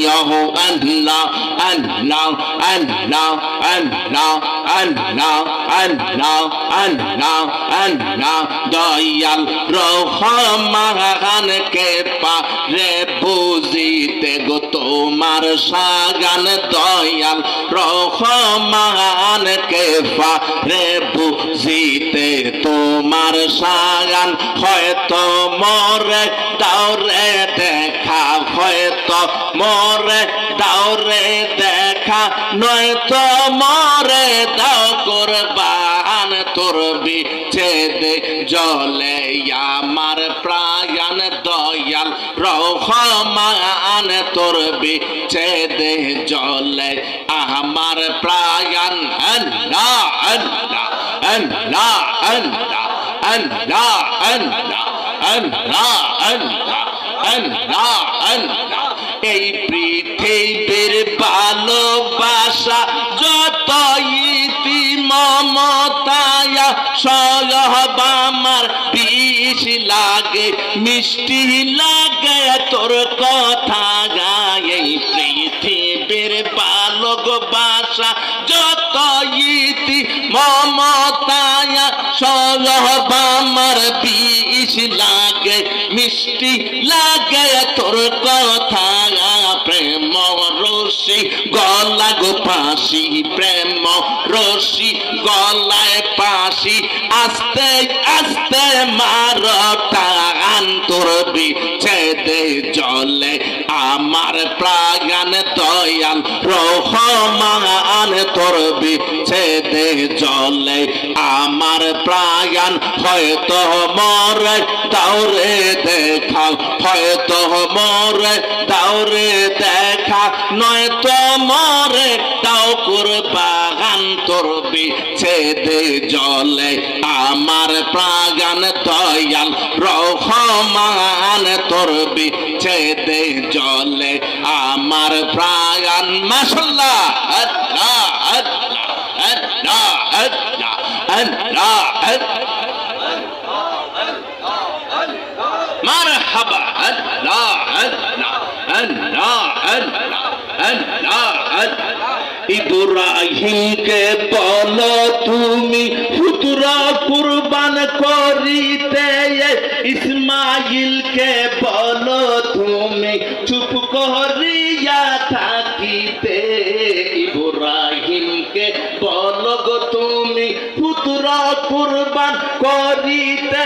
আল্লাহ আল্লাহ আল্লাহ আল্লাহ আল্লাহ আল্লাহ আল্লাহ আল্লাহ আল্লাহ দয়াল রহমান কে পারে বুঝিতে গো তোমার সাগান দয়াল রহমান কে পারে বুঝিতে তোমার সাগান হয়তো মরে দাওরে দেখা হয়তো মরে দাওরে দেখা নয়তো মরে দাও কুরবান তোর বিচ্ছেদে জলে আমার প্রাণ দয়াল রহমান তোর বিচ্ছেদে জলে আমার প্রাণ আল্লাহ আল্লাহ আল্লাহ আল্লাহ আল্লাহ আল্লাহ আল্লাহ আল্লাহ আল্লাহ আল্লাহ এই পৃথিবীর ভালোবাসা যত ইতি মমতায়া সয়ব আমার বিষ লাগে মিষ্টি লাগে তোর কথা গায় এই পৃথিবীর ভালোবাসা যত ইতি মমতায়া সয়ব আমার বিষ লাগে মিষ্টি লাগে তোর কথা প্রেম রশি গলা গো পাশি প্রেম রশি গলায় পাশি আস্তে আস্তে মার টান তোর বিচ্ছেদে জলে আমার প্রাণ দয়াল রহমান তোর বিচ্ছেদে জলে আমার প্রাণ হয়তো মরে দাওরে দেখা হয়তো মরে দাওরে দেখা নয়তো মরে দাও কুরবান তোর বিচ্ছেদে জলে আমার প্রাণ দয়াল রহমান তোর বিচ্ছেদে জলে আমার প্রাণ মাশাআল্লাহ আল্লাহ আল্লাহ আল্লাহ আল্লাহ আল্লাহ মারহাবা আল্লাহ আল্লাহ আল্লাহ আল্লাহ আল্লাহ আল্লাহ ইব্রাহিমকে বলো তুমি পুত্র কুরবান করিতে ইসমাইলকে বলো তুমি চুপ করিয়া থাকিতে ইব্রাহিমকে বলো গো তুমি পুত্র কুরবান করিতে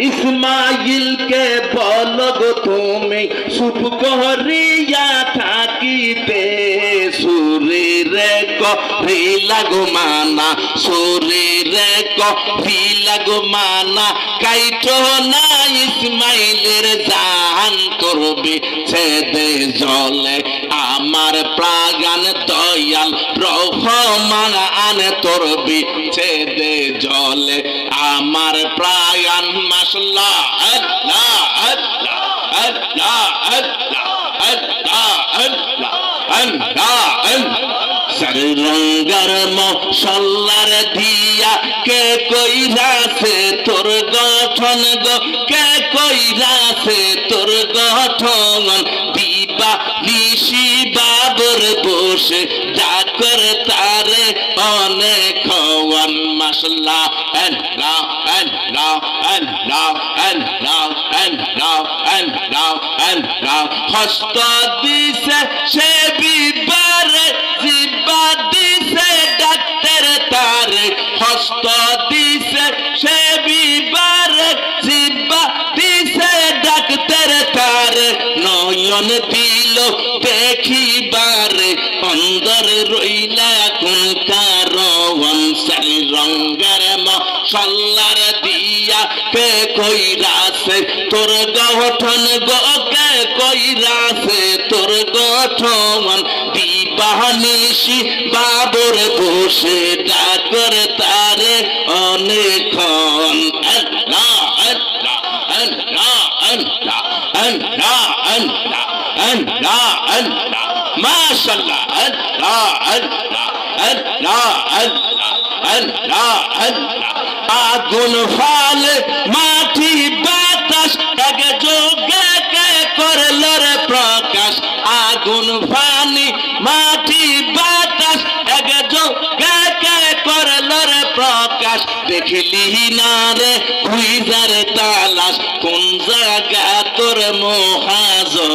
ইসমাইলকে বলো গো তুমি চুপ করিয়া থাকিতে শরীরে কহিলা গো মানা শরীরে কহিলা গো মানা কাইটো না ইসমাইলের জান তোর বিচ্ছেদে জলে আমার প্রাণ দয়াল রহমান তোর বিচ্ছেদে জলে আমার প্রাণ মাশাআল্লাহ আল্লাহ আল্লাহ আল্লাহ আল্লাহ আল্লাহ আল্লাহ আল্লাহ আল্লাহ রঙ্গার মশাল্লার দিয়া কে কইরাছে তোর গঠন গো কে কইরাছে তোর গঠন দিবা নিশি বাবর বসে ডাকর তারে অনেক হওয়ান মাশাআল্লাহ আল্লাহ আল্লাহ আল্লাহ আল্লাহ আল্লাহ আল্লাহ আল্লাহ হস্ত দিছে সে বিবারে জিবা দিছে ডাক্তার তারে হস্ত দিছে সে বিবারে জিবা দিছে ডাক্তার তারে নয়ন দিল দেখিবারে অন্দরে রইলা কোন কারণ সারি রঙ্গের মশাল্লার দিয়া কে কইরাছে তোর গঠন গো কে কইরাছে তোর গঠন দিবানিশি বাবর বসে ডাকর তারে অনেকক্ষণ আল্লাহ আল্লাহ আল্লাহ আল্লাহ আল্লাহ আল্লাহ আল্লাহ আল্লাহ মাশাআল্লাহ আল্লাহ আল্লাহ আল্লাহ আল্লাহ আল্লাহ আল্লাহ আগুন ফালে মাটি বাতাস এক যোগে কে করল রে প্রকাশ আগুন পানি মাটি বাতাস একযোগে করলো রে প্রকাশ দেখলি না রে খুইজার তালাশ কোন জায়গা তোর মহাজন